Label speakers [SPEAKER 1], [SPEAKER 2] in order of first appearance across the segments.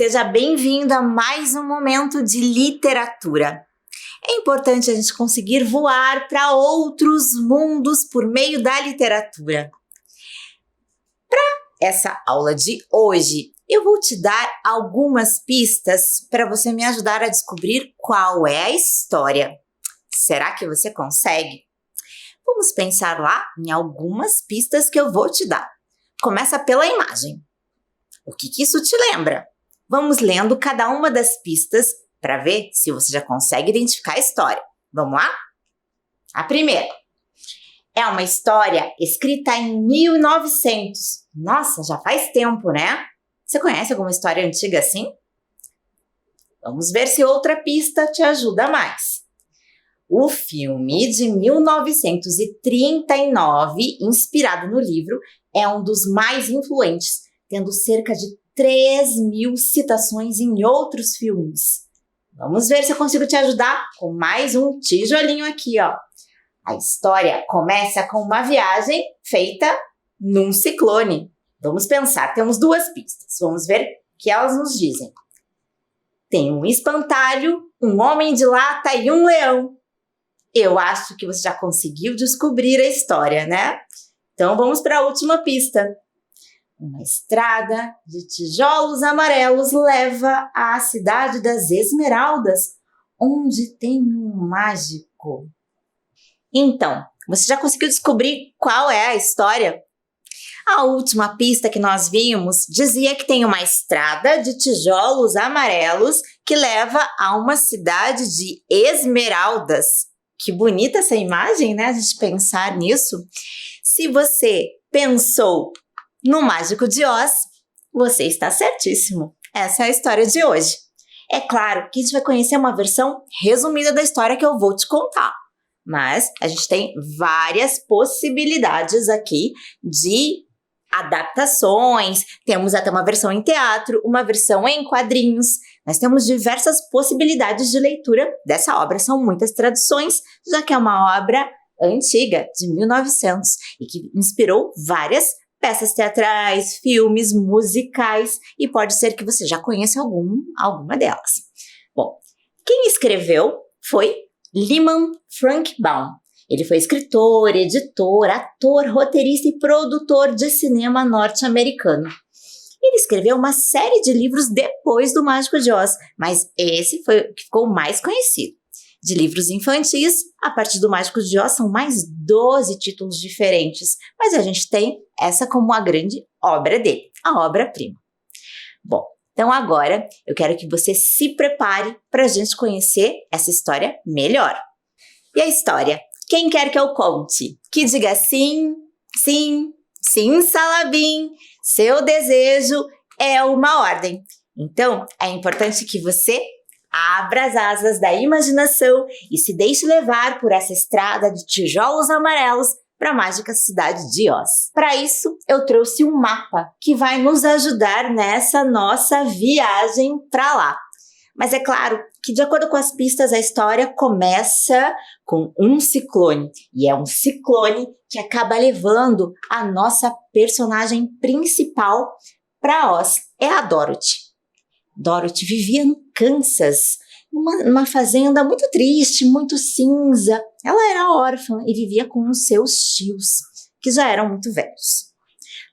[SPEAKER 1] Seja bem-vindo a mais um momento de literatura. É importante a gente conseguir voar para outros mundos por meio da literatura. Para essa aula de hoje, eu vou te dar algumas pistas para você me ajudar a descobrir qual é a história. Será que você consegue? Vamos pensar lá em algumas pistas que eu vou te dar. Começa pela imagem. O que isso te lembra? Vamos lendo cada uma das pistas para ver se você já consegue identificar a história. Vamos lá? A primeira é uma história escrita em 1900. Nossa, já faz tempo, né? Você conhece alguma história antiga assim? Vamos ver se outra pista te ajuda mais. O filme de 1939, inspirado no livro, é um dos mais influentes, tendo cerca de 3.000 citações em outros filmes. Vamos ver se eu consigo te ajudar com mais um tijolinho aqui, ó. A história começa com uma viagem feita num ciclone. Vamos pensar, temos duas pistas. Vamos ver o que elas nos dizem. Tem um espantalho, um homem de lata e um leão. Eu acho que você já conseguiu descobrir a história, né? Então vamos para a última pista. Uma estrada de tijolos amarelos leva à cidade das Esmeraldas, onde tem um mágico. Então, você já conseguiu descobrir qual é a história? A última pista que nós vimos dizia que tem uma estrada de tijolos amarelos que leva a uma cidade de esmeraldas. Que bonita essa imagem, né? A gente pensar nisso. Se você pensou no Mágico de Oz, você está certíssimo. Essa é a história de hoje. É claro que a gente vai conhecer uma versão resumida da história que eu vou te contar. Mas a gente tem várias possibilidades aqui de adaptações. Temos até uma versão em teatro, uma versão em quadrinhos. Nós temos diversas possibilidades de leitura dessa obra. São muitas traduções, já que é uma obra antiga, de 1900, e que inspirou várias peças teatrais, filmes, musicais, e pode ser que você já conheça alguma delas. Bom, quem escreveu foi Lyman Frank Baum. Ele foi escritor, editor, ator, roteirista e produtor de cinema norte-americano. Ele escreveu uma série de livros depois do Mágico de Oz, mas esse foi o que ficou mais conhecido. De livros infantis, a partir do Mágico de Oz são mais 12 títulos diferentes, mas a gente tem essa como a grande obra dele, a obra-prima. Bom, então agora eu quero que você se prepare para a gente conhecer essa história melhor. E a história? Quem quer que eu conte? Que diga sim, sim, sim, Salabim, seu desejo é uma ordem. Então, é importante que você abra as asas da imaginação e se deixe levar por essa estrada de tijolos amarelos para a mágica cidade de Oz. Para isso, eu trouxe um mapa que vai nos ajudar nessa nossa viagem para lá. Mas é claro que, de acordo com as pistas, a história começa com um ciclone. E é um ciclone que acaba levando a nossa personagem principal para Oz. É a Dorothy. Dorothy vivia no Kansas, numa fazenda muito triste, muito cinza. Ela era órfã e vivia com os seus tios, que já eram muito velhos.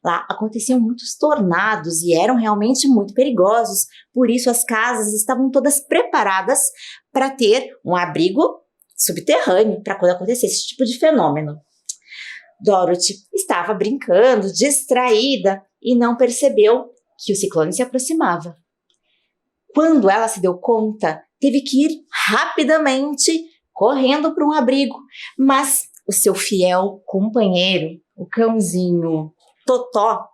[SPEAKER 1] Lá aconteciam muitos tornados e eram realmente muito perigosos, por isso as casas estavam todas preparadas para ter um abrigo subterrâneo para quando acontecesse esse tipo de fenômeno. Dorothy estava brincando, distraída, e não percebeu que o ciclone se aproximava. Quando ela se deu conta, teve que ir rapidamente, correndo para um abrigo, mas o seu fiel companheiro, o cãozinho Totó,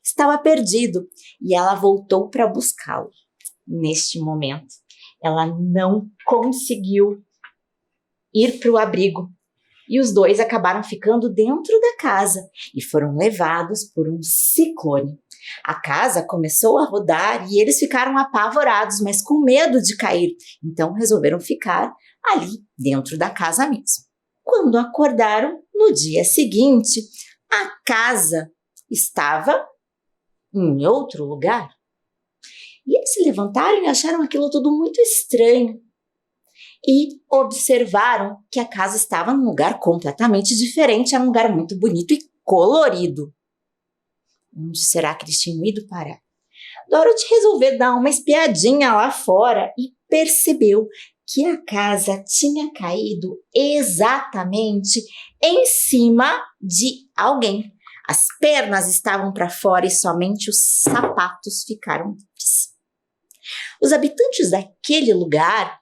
[SPEAKER 1] estava perdido e ela voltou para buscá-lo. Neste momento, ela não conseguiu ir para o abrigo e os dois acabaram ficando dentro da casa e foram levados por um ciclone. A casa começou a rodar e eles ficaram apavorados, mas com medo de cair. Então resolveram ficar ali dentro da casa mesmo. Quando acordaram, no dia seguinte, a casa estava em outro lugar. E eles se levantaram e acharam aquilo tudo muito estranho. E observaram que a casa estava num lugar completamente diferente, era um lugar muito bonito e colorido. Onde será que eles tinham ido parar? Dorothy resolveu dar uma espiadinha lá fora e percebeu que a casa tinha caído exatamente em cima de alguém. As pernas estavam para fora e somente os sapatos ficaram livres. Os habitantes daquele lugar,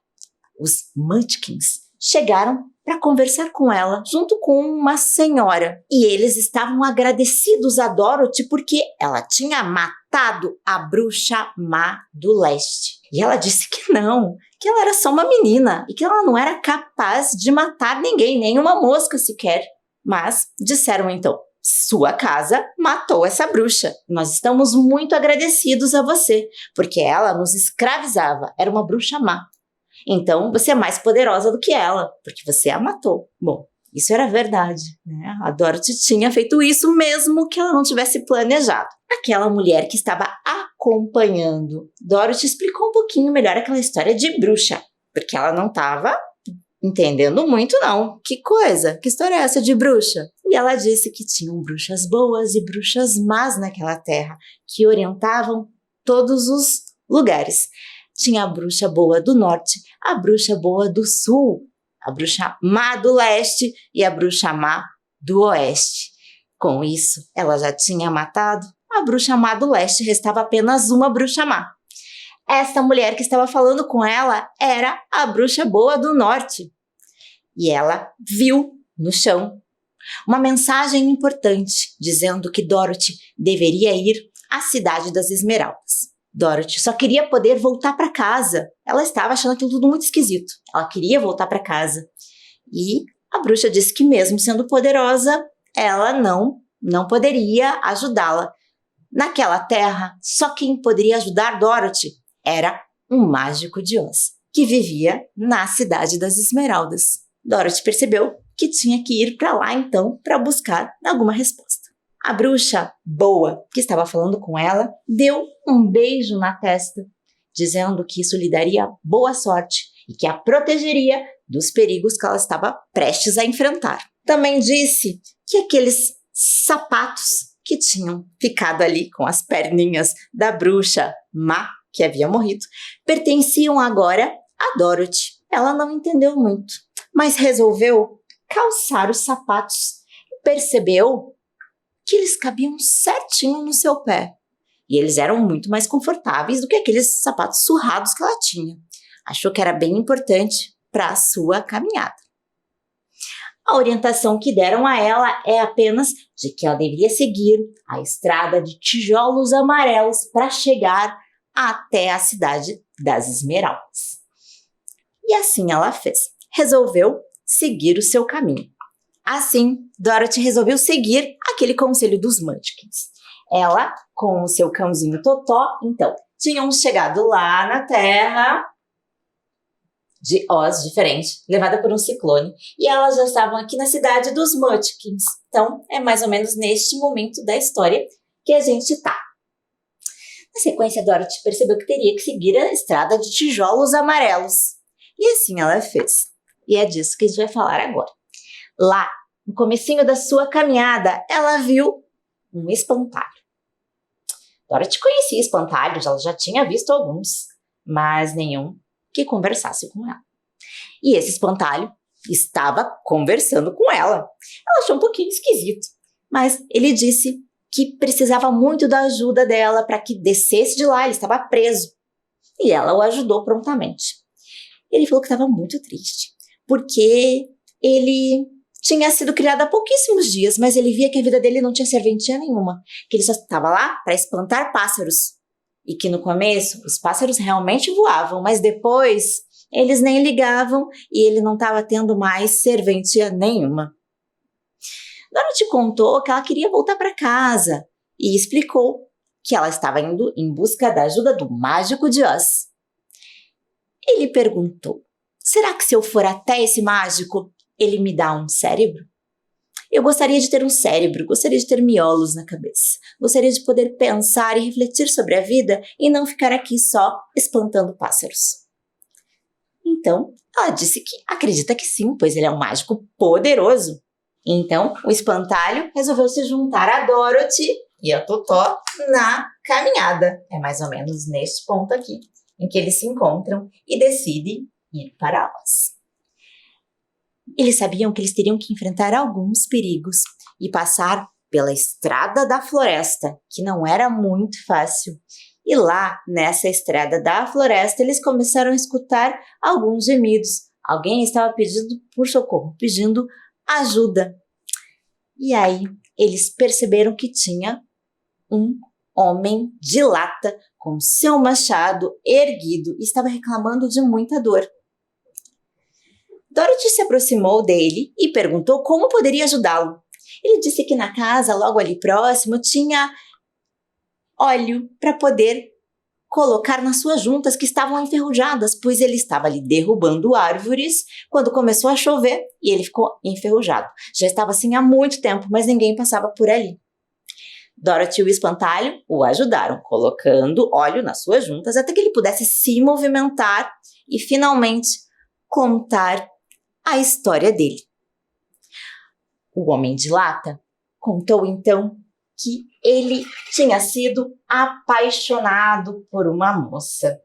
[SPEAKER 1] os Munchkins, chegaram para conversar com ela, junto com uma senhora. E eles estavam agradecidos a Dorothy porque ela tinha matado a bruxa má do leste. E ela disse que não, que ela era só uma menina e que ela não era capaz de matar ninguém, nem uma mosca sequer. Mas disseram então: sua casa matou essa bruxa. Nós estamos muito agradecidos a você, porque ela nos escravizava, era uma bruxa má. Então, você é mais poderosa do que ela, porque você a matou. Bom, isso era verdade, né? A Dorothy tinha feito isso mesmo que ela não tivesse planejado. Aquela mulher que estava acompanhando Dorothy explicou um pouquinho melhor aquela história de bruxa, porque ela não estava entendendo muito não. Que coisa, que história é essa de bruxa? E ela disse que tinham bruxas boas e bruxas más naquela terra, que orientavam todos os lugares. Tinha a bruxa boa do norte, a bruxa boa do sul, a bruxa má do leste e a bruxa má do oeste. Com isso, ela já tinha matado a bruxa má do leste, restava apenas uma bruxa má. Essa mulher que estava falando com ela era a bruxa boa do norte. E ela viu no chão uma mensagem importante, dizendo que Dorothy deveria ir à cidade das Esmeraldas. Dorothy só queria poder voltar para casa. Ela estava achando aquilo tudo muito esquisito. Ela queria voltar para casa. E a bruxa disse que mesmo sendo poderosa, ela não poderia ajudá-la. Naquela terra, só quem poderia ajudar Dorothy era um mágico de Oz, que vivia na cidade das Esmeraldas. Dorothy percebeu que tinha que ir para lá então para buscar alguma resposta. A bruxa boa que estava falando com ela deu um beijo na testa, dizendo que isso lhe daria boa sorte e que a protegeria dos perigos que ela estava prestes a enfrentar. Também disse que aqueles sapatos que tinham ficado ali com as perninhas da bruxa má que havia morrido pertenciam agora a Dorothy. Ela não entendeu muito, mas resolveu calçar os sapatos e percebeu que eles cabiam certinho no seu pé. E eles eram muito mais confortáveis do que aqueles sapatos surrados que ela tinha. Achou que era bem importante para a sua caminhada. A orientação que deram a ela é apenas de que ela deveria seguir a estrada de tijolos amarelos para chegar até a cidade das Esmeraldas. E assim ela fez. Resolveu seguir o seu caminho. Assim, Dorothy resolveu seguir aquele conselho dos Munchkins. Ela, com o seu cãozinho Totó, então, tinham chegado lá na terra de Oz, diferente, levada por um ciclone, e elas já estavam aqui na cidade dos Munchkins. Então, é mais ou menos neste momento da história que a gente está. Na sequência, Dorothy percebeu que teria que seguir a estrada de tijolos amarelos. E assim ela fez. E é disso que a gente vai falar agora. Lá, no comecinho da sua caminhada, ela viu um espantalho. Dorothy conhecia espantalhos, ela já tinha visto alguns, mas nenhum que conversasse com ela. E esse espantalho estava conversando com ela. Ela achou um pouquinho esquisito, mas ele disse que precisava muito da ajuda dela para que descesse de lá, ele estava preso. E ela o ajudou prontamente. Ele falou que estava muito triste, porque ele tinha sido criado há pouquíssimos dias, mas ele via que a vida dele não tinha serventia nenhuma, que ele só estava lá para espantar pássaros. E que no começo os pássaros realmente voavam, mas depois eles nem ligavam e ele não estava tendo mais serventia nenhuma. Dorothy contou que ela queria voltar para casa e explicou que ela estava indo em busca da ajuda do mágico de Oz. Ele perguntou: será que se eu for até esse mágico, ele me dá um cérebro? Eu gostaria de ter um cérebro, gostaria de ter miolos na cabeça. Gostaria de poder pensar e refletir sobre a vida e não ficar aqui só espantando pássaros. Então, ela disse que acredita que sim, pois ele é um mágico poderoso. Então, o espantalho resolveu se juntar a Dorothy e a Totó na caminhada. É mais ou menos neste ponto aqui, em que eles se encontram e decidem ir para Oz. Eles sabiam que eles teriam que enfrentar alguns perigos e passar pela estrada da floresta, que não era muito fácil. E lá, nessa estrada da floresta, eles começaram a escutar alguns gemidos. Alguém estava pedindo por socorro, pedindo ajuda. E aí, eles perceberam que tinha um homem de lata com seu machado erguido e estava reclamando de muita dor. Dorothy se aproximou dele e perguntou como poderia ajudá-lo. Ele disse que na casa, logo ali próximo, tinha óleo para poder colocar nas suas juntas que estavam enferrujadas, pois ele estava ali derrubando árvores quando começou a chover e ele ficou enferrujado. Já estava assim há muito tempo, mas ninguém passava por ali. Dorothy e o espantalho o ajudaram, colocando óleo nas suas juntas até que ele pudesse se movimentar e finalmente contar a história dele. O homem de lata contou então que ele tinha sido apaixonado por uma moça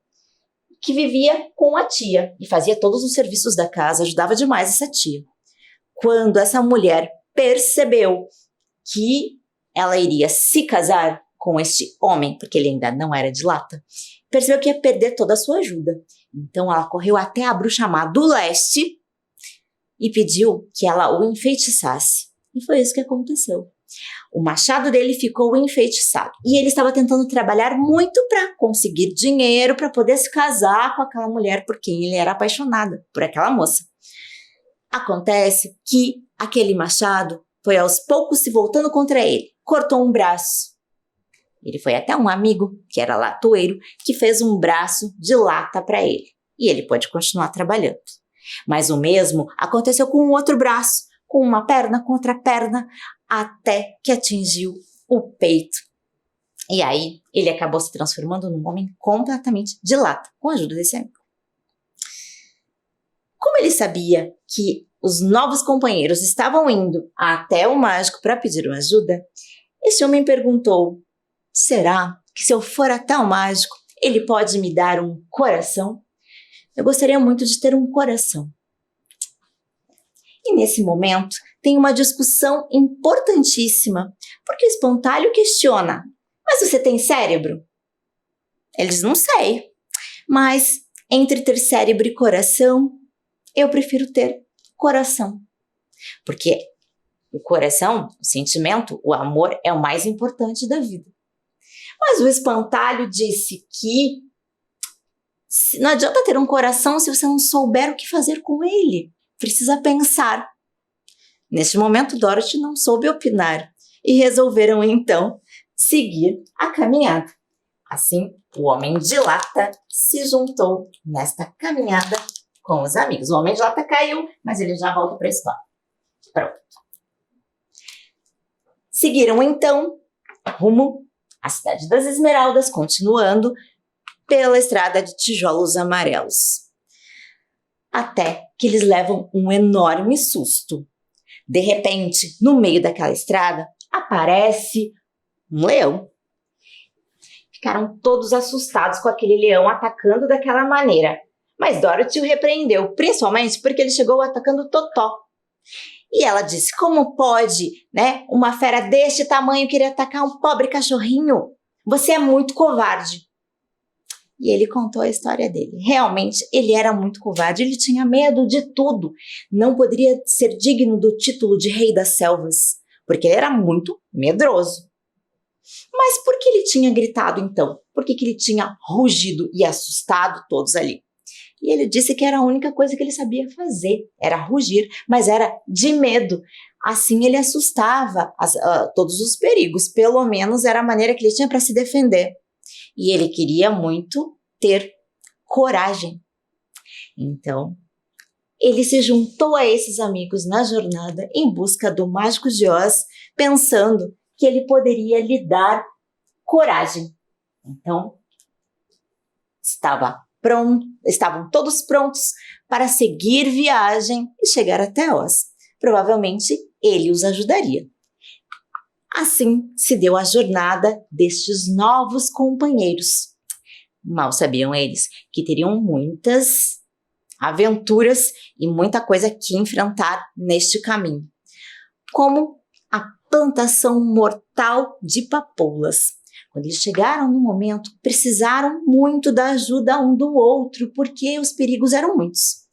[SPEAKER 1] que vivia com a tia e fazia todos os serviços da casa, ajudava demais essa tia. Quando essa mulher percebeu que ela iria se casar com este homem, porque ele ainda não era de lata, percebeu que ia perder toda a sua ajuda. Então ela correu até a bruxa má do leste e pediu que ela o enfeitiçasse. E foi isso que aconteceu. O machado dele ficou enfeitiçado e ele estava tentando trabalhar muito para conseguir dinheiro para poder se casar com aquela mulher por quem ele era apaixonado, por aquela moça. Acontece que aquele machado foi aos poucos se voltando contra ele, cortou um braço. Ele foi até um amigo, que era latoeiro, que fez um braço de lata para ele e ele pôde continuar trabalhando. Mas o mesmo aconteceu com um outro braço, com uma perna contra a perna, até que atingiu o peito. E aí, ele acabou se transformando num homem completamente de lata, com a ajuda desse amigo. Como ele sabia que os novos companheiros estavam indo até o mágico para pedir uma ajuda, esse homem perguntou: será que se eu for até o mágico, ele pode me dar um coração? Eu gostaria muito de ter um coração. E nesse momento, tem uma discussão importantíssima, porque o espantalho questiona: mas você tem cérebro? Eles não sei, mas entre ter cérebro e coração, eu prefiro ter coração. Porque o coração, o sentimento, o amor é o mais importante da vida. Mas o espantalho disse que não adianta ter um coração se você não souber o que fazer com ele. Precisa pensar. Neste momento, Dorothy não soube opinar e resolveram então seguir a caminhada. Assim, o homem de lata se juntou nesta caminhada com os amigos. O homem de lata caiu, mas ele já volta para a história. Pronto. Seguiram então rumo à Cidade das Esmeraldas, continuando pela estrada de tijolos amarelos. Até que eles levam um enorme susto. De repente, no meio daquela estrada, aparece um leão. Ficaram todos assustados com aquele leão atacando daquela maneira. Mas Dorothy o repreendeu, principalmente porque ele chegou atacando Totó. E ela disse: como pode, né, uma fera deste tamanho querer atacar um pobre cachorrinho? Você é muito covarde. E ele contou a história dele. Realmente, ele era muito covarde, ele tinha medo de tudo. Não poderia ser digno do título de rei das selvas, porque ele era muito medroso. Mas por que ele tinha gritado então? Por que ele tinha rugido e assustado todos ali? E ele disse que era a única coisa que ele sabia fazer, era rugir, mas era de medo. Assim ele assustava todos os perigos, pelo menos era a maneira que ele tinha para se defender. E ele queria muito ter coragem. Então, ele se juntou a esses amigos na jornada em busca do Mágico de Oz, pensando que ele poderia lhe dar coragem. Então, estavam todos prontos para seguir viagem e chegar até Oz. Provavelmente, ele os ajudaria. Assim se deu a jornada destes novos companheiros. Mal sabiam eles que teriam muitas aventuras e muita coisa que enfrentar neste caminho, como a plantação mortal de papoulas. Quando eles chegaram no momento, precisaram muito da ajuda um do outro, porque os perigos eram muitos.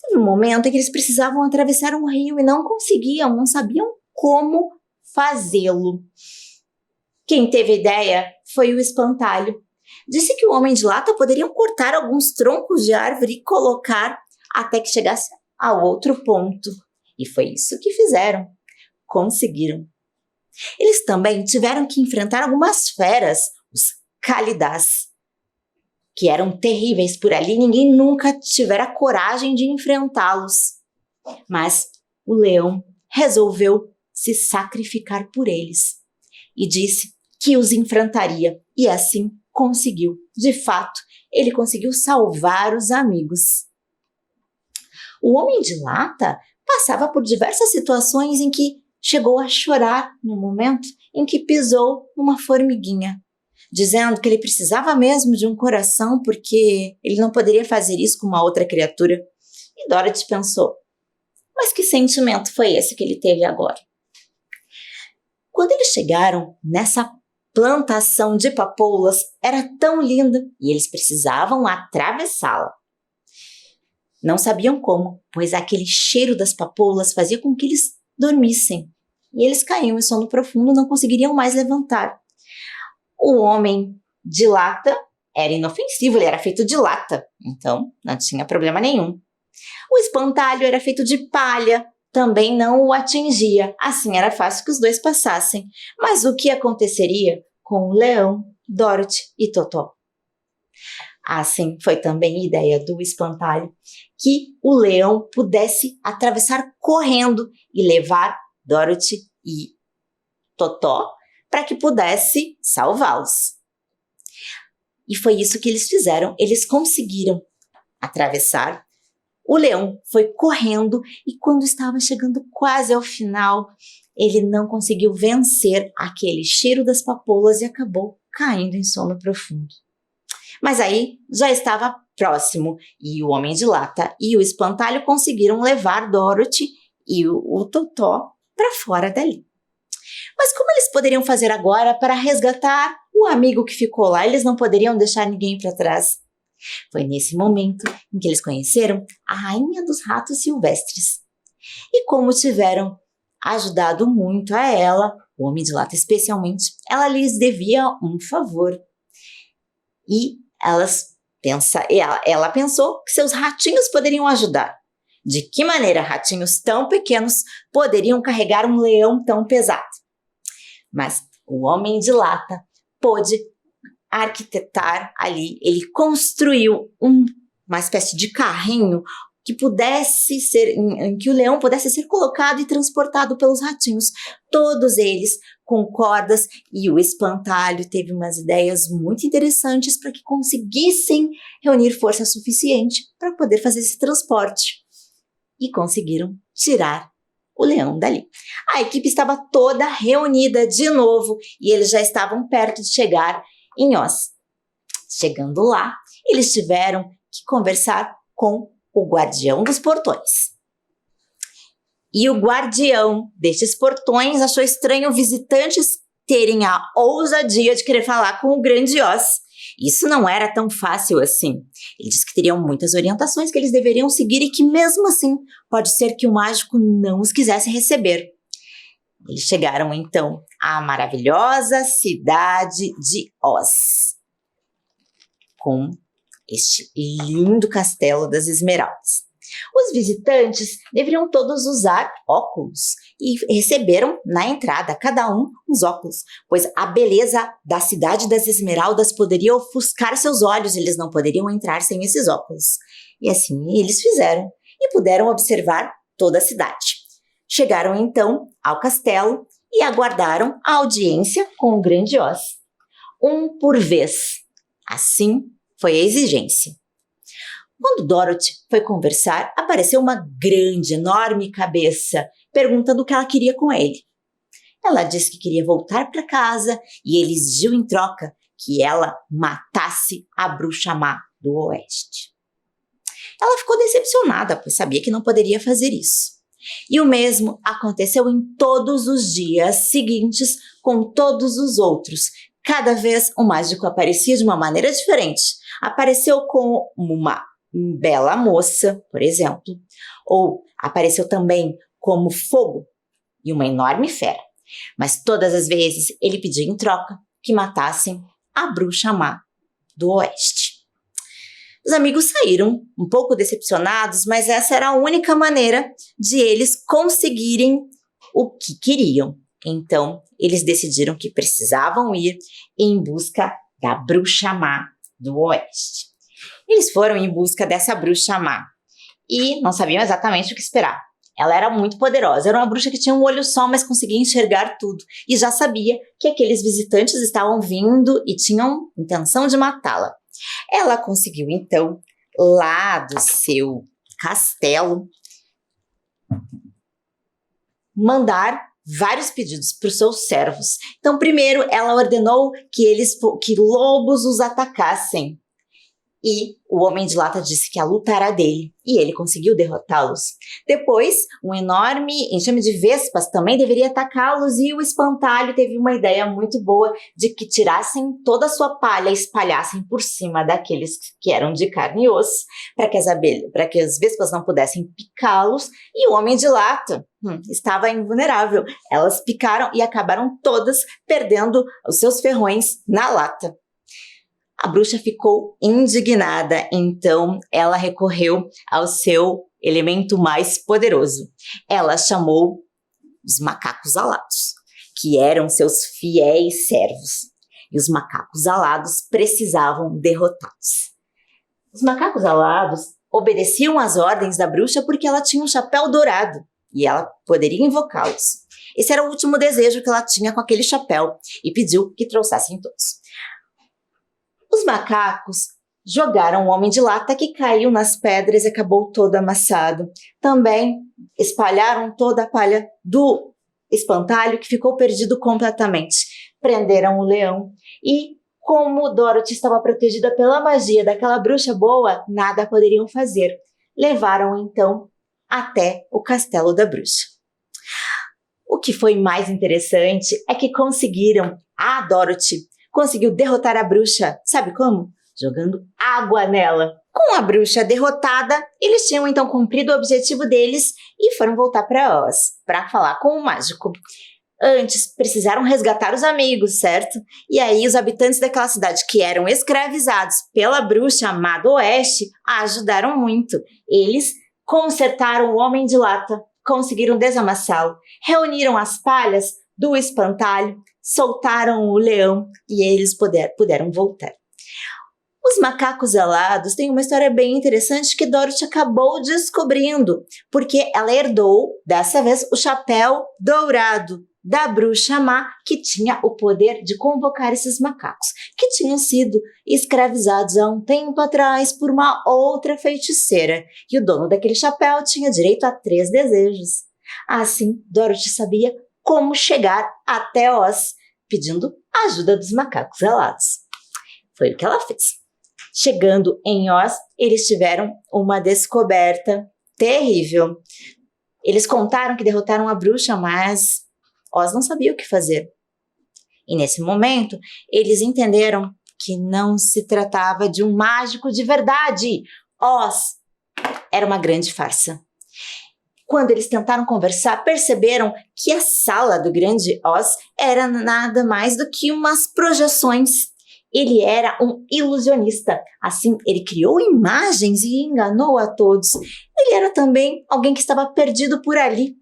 [SPEAKER 1] Teve um momento em que eles precisavam atravessar um rio e não conseguiam, não sabiam como fazê-lo. Quem teve a ideia foi o espantalho. Disse que o Homem de Lata poderia cortar alguns troncos de árvore e colocar até que chegasse ao outro ponto. E foi isso que fizeram. Conseguiram. Eles também tiveram que enfrentar algumas feras, os Kálidás, que eram terríveis por ali. Ninguém nunca tivera coragem de enfrentá-los. Mas o leão resolveu se sacrificar por eles e disse que os enfrentaria. E assim conseguiu. De fato, ele conseguiu salvar os amigos. O Homem de Lata passava por diversas situações em que chegou a chorar no momento em que pisou numa formiguinha, dizendo que ele precisava mesmo de um coração porque ele não poderia fazer isso com uma outra criatura. E Dorothy pensou, mas que sentimento foi esse que ele teve agora? Quando eles chegaram nessa plantação de papoulas, era tão linda e eles precisavam atravessá-la. Não sabiam como, pois aquele cheiro das papoulas fazia com que eles dormissem. E eles caíam em sono profundo, não conseguiriam mais levantar. O Homem de Lata era inofensivo, ele era feito de lata, então não tinha problema nenhum. O espantalho era feito de palha, também não o atingia, assim era fácil que os dois passassem. Mas o que aconteceria com o leão, Dorothy e Totó? Assim foi também a ideia do espantalho, que o leão pudesse atravessar correndo e levar Dorothy e Totó para que pudesse salvá-los. E foi isso que eles fizeram, eles conseguiram atravessar. O leão foi correndo e quando estava chegando quase ao final, ele não conseguiu vencer aquele cheiro das papoulas e acabou caindo em sono profundo. Mas aí já estava próximo e o Homem de Lata e o espantalho conseguiram levar Dorothy e o Totó para fora dali. Mas como eles poderiam fazer agora para resgatar o amigo que ficou lá? Eles não poderiam deixar ninguém para trás. Foi nesse momento em que eles conheceram a Rainha dos Ratos Silvestres. E como tiveram ajudado muito a ela, o Homem de Lata especialmente, ela lhes devia um favor. E ela pensou que seus ratinhos poderiam ajudar. De que maneira ratinhos tão pequenos poderiam carregar um leão tão pesado? Mas o Homem de Lata pôde arquitetar ali, ele construiu uma espécie de carrinho que pudesse ser, em que o leão pudesse ser colocado e transportado pelos ratinhos, todos eles com cordas, e o espantalho teve umas ideias muito interessantes para que conseguissem reunir força suficiente para poder fazer esse transporte. E conseguiram tirar o leão dali. A equipe estava toda reunida de novo e eles já estavam perto de chegar em Oz. Chegando lá, eles tiveram que conversar com o guardião dos portões. E o guardião destes portões achou estranho visitantes terem a ousadia de querer falar com o grande Oz. Isso não era tão fácil assim. Ele disse que teriam muitas orientações que eles deveriam seguir e que mesmo assim pode ser que o mágico não os quisesse receber. Eles chegaram então à maravilhosa cidade de Oz, com este lindo castelo das Esmeraldas. Os visitantes deveriam todos usar óculos e receberam na entrada, cada um, uns óculos, pois a beleza da cidade das Esmeraldas poderia ofuscar seus olhos, eles não poderiam entrar sem esses óculos. E assim eles fizeram. e puderam observar toda a cidade. Chegaram então ao castelo e aguardaram a audiência com o grande Oz. Um por vez. Assim foi a exigência. Quando Dorothy foi conversar, apareceu uma grande, enorme cabeça, perguntando o que ela queria com ele. Ela disse que queria voltar para casa e ele exigiu em troca que ela matasse a bruxa má do oeste. Ela ficou decepcionada, pois sabia que não poderia fazer isso. E o mesmo aconteceu em todos os dias seguintes com todos os outros. Cada vez o mágico aparecia de uma maneira diferente. Apareceu como uma bela moça, por exemplo, ou apareceu também como fogo e uma enorme fera. Mas todas as vezes ele pedia em troca que matassem a bruxa má do oeste. Os amigos saíram um pouco decepcionados, mas essa era a única maneira de eles conseguirem o que queriam. Então, eles decidiram que precisavam ir em busca da bruxa má do oeste. Eles foram em busca dessa bruxa má e não sabiam exatamente o que esperar. Ela era muito poderosa, era uma bruxa que tinha um olho só, mas conseguia enxergar tudo e já sabia que aqueles visitantes estavam vindo e tinham intenção de matá-la. Ela conseguiu, então, lá do seu castelo, mandar vários pedidos para os seus servos. Então, primeiro, ela ordenou que lobos os atacassem. E o Homem de Lata disse que a luta era dele, e ele conseguiu derrotá-los. Depois, um enorme enxame de vespas também deveria atacá-los, e o espantalho teve uma ideia muito boa de que tirassem toda a sua palha e espalhassem por cima daqueles que eram de carne e osso, para que as vespas não pudessem picá-los, e o Homem de Lata estava invulnerável. Elas picaram e acabaram todas perdendo os seus ferrões na lata. A bruxa ficou indignada, então ela recorreu ao seu elemento mais poderoso. Ela chamou os macacos alados, que eram seus fiéis servos. E os macacos alados precisavam derrotá-los. Os macacos alados obedeciam às ordens da bruxa porque ela tinha um chapéu dourado e ela poderia invocá-los. Esse era o último desejo que ela tinha com aquele chapéu e pediu que trouxessem todos. Os macacos jogaram o Homem de Lata, que caiu nas pedras e acabou todo amassado. Também espalharam toda a palha do espantalho, que ficou perdido completamente. Prenderam o leão e, como Dorothy estava protegida pela magia daquela bruxa boa, nada poderiam fazer. Levaram então até o castelo da bruxa. O que foi mais interessante é que a Dorothy conseguiu derrotar a bruxa, sabe como? Jogando água nela. Com a bruxa derrotada, eles tinham então cumprido o objetivo deles e foram voltar para Oz, para falar com o mágico. Antes, precisaram resgatar os amigos, certo? E aí os habitantes daquela cidade que eram escravizados pela bruxa má do oeste ajudaram muito. Eles consertaram o Homem de Lata, conseguiram desamassá-lo, reuniram as palhas do espantalho, soltaram o leão e eles puderam voltar. Os macacos alados têm uma história bem interessante que Dorothy acabou descobrindo, porque ela herdou, dessa vez, o chapéu dourado da bruxa má, que tinha o poder de convocar esses macacos, que tinham sido escravizados há um tempo atrás por uma outra feiticeira, e o dono daquele chapéu tinha direito a 3 desejos. Assim, Dorothy sabia como chegar até Oz, pedindo a ajuda dos macacos alados. Foi o que ela fez. Chegando em Oz, eles tiveram uma descoberta terrível. Eles contaram que derrotaram a bruxa, mas Oz não sabia o que fazer. E nesse momento, eles entenderam que não se tratava de um mágico de verdade. Oz era uma grande farsa. Quando eles tentaram conversar, perceberam que a sala do grande Oz era nada mais do que umas projeções. Ele era um ilusionista. Assim, ele criou imagens e enganou a todos. Ele era também alguém que estava perdido por ali.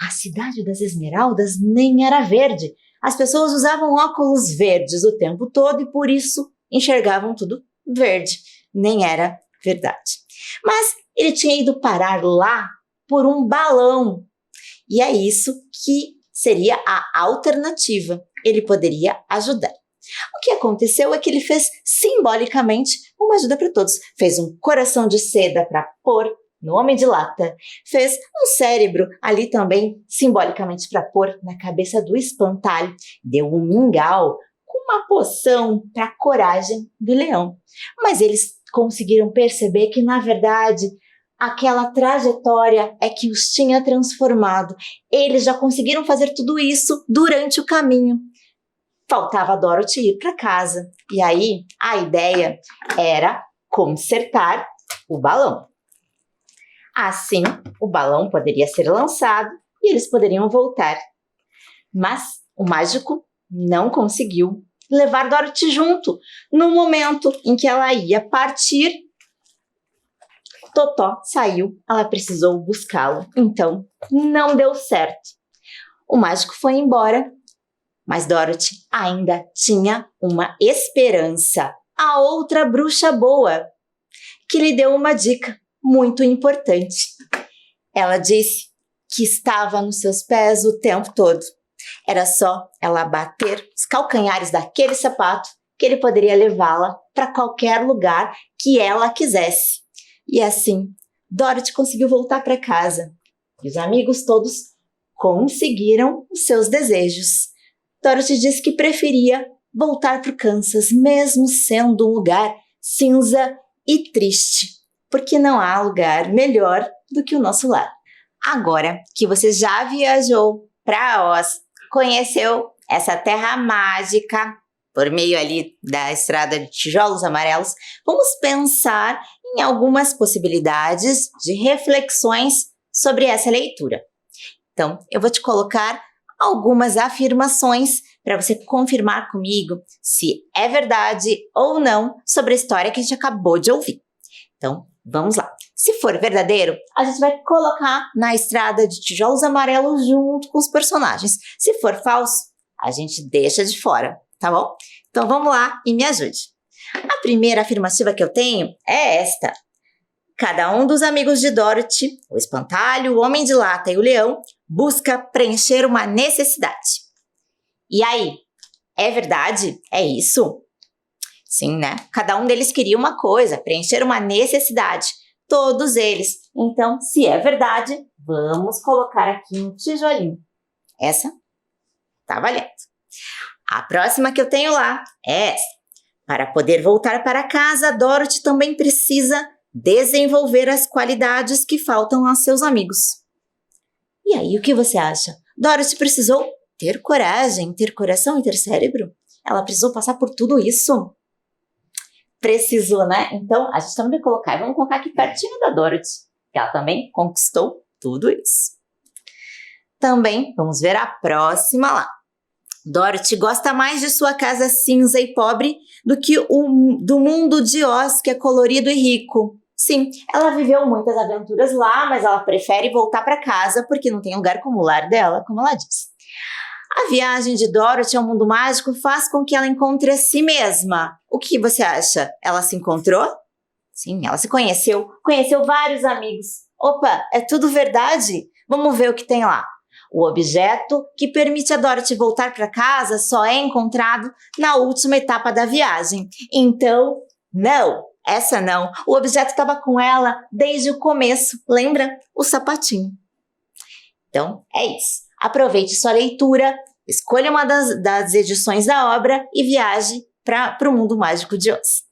[SPEAKER 1] A cidade das Esmeraldas nem era verde. As pessoas usavam óculos verdes o tempo todo e por isso enxergavam tudo verde. Nem era verdade. Mas ele tinha ido parar lá por um balão. E é isso que seria a alternativa. Ele poderia ajudar. O que aconteceu é que ele fez simbolicamente uma ajuda para todos. Fez um coração de seda para pôr no Homem de Lata. Fez um cérebro ali também, simbolicamente, para pôr na cabeça do espantalho. Deu um mingau com uma poção para a coragem do leão. Mas eles conseguiram perceber que, na verdade, aquela trajetória é que os tinha transformado. Eles já conseguiram fazer tudo isso durante o caminho. Faltava a Dorothy ir para casa. E aí, a ideia era consertar o balão. Assim, o balão poderia ser lançado e eles poderiam voltar. Mas o mágico não conseguiu levar Dorothy junto. No momento em que ela ia partir, Totó saiu, ela precisou buscá-lo. Então, não deu certo. O mágico foi embora, mas Dorothy ainda tinha uma esperança. A outra bruxa boa, que lhe deu uma dica muito importante. Ela disse que estava nos seus pés o tempo todo. Era só ela bater os calcanhares daquele sapato que ele poderia levá-la para qualquer lugar que ela quisesse. E assim, Dorothy conseguiu voltar para casa. E os amigos todos conseguiram os seus desejos. Dorothy disse que preferia voltar para o Kansas, mesmo sendo um lugar cinza e triste, porque não há lugar melhor do que o nosso lar. Agora que você já viajou para Oz, conheceu essa terra mágica por meio ali da estrada de tijolos amarelos, vamos pensar em algumas possibilidades de reflexões sobre essa leitura. Então, eu vou te colocar algumas afirmações para você confirmar comigo se é verdade ou não sobre a história que a gente acabou de ouvir. Então, vamos lá. Se for verdadeiro, a gente vai colocar na estrada de tijolos amarelos junto com os personagens. Se for falso, a gente deixa de fora, tá bom? Então, vamos lá e me ajude. A primeira afirmativa que eu tenho é esta. Cada um dos amigos de Dorothy, o espantalho, o Homem de Lata e o leão, busca preencher uma necessidade. E aí, é verdade? É isso? Sim, né? Cada um deles queria uma coisa, preencher uma necessidade. Todos eles. Então, se é verdade, vamos colocar aqui um tijolinho. Essa tá valendo. A próxima que eu tenho lá é essa. Para poder voltar para casa, Dorothy também precisa desenvolver as qualidades que faltam aos seus amigos. E aí, o que você acha? Dorothy precisou ter coragem, ter coração e ter cérebro? Ela precisou passar por tudo isso? Precisou, né? Então, a gente também vai colocar, vamos colocar aqui pertinho da Dorothy, que ela também conquistou tudo isso. Também, vamos ver a próxima lá. Dorothy gosta mais de sua casa cinza e pobre do que do mundo de Oz, que é colorido e rico. Sim, ela viveu muitas aventuras lá, mas ela prefere voltar para casa porque não tem lugar como o lar dela, como ela disse. A viagem de Dorothy ao mundo mágico faz com que ela encontre a si mesma. O que você acha? Ela se encontrou? Sim, ela se conheceu vários amigos. Opa, é tudo verdade? Vamos ver o que tem lá. O objeto que permite a Dorothy voltar para casa só é encontrado na última etapa da viagem. Então, não, essa não. O objeto estava com ela desde o começo, lembra? O sapatinho. Então, é isso. Aproveite sua leitura, escolha uma das edições da obra e viaje para o mundo mágico de Oz.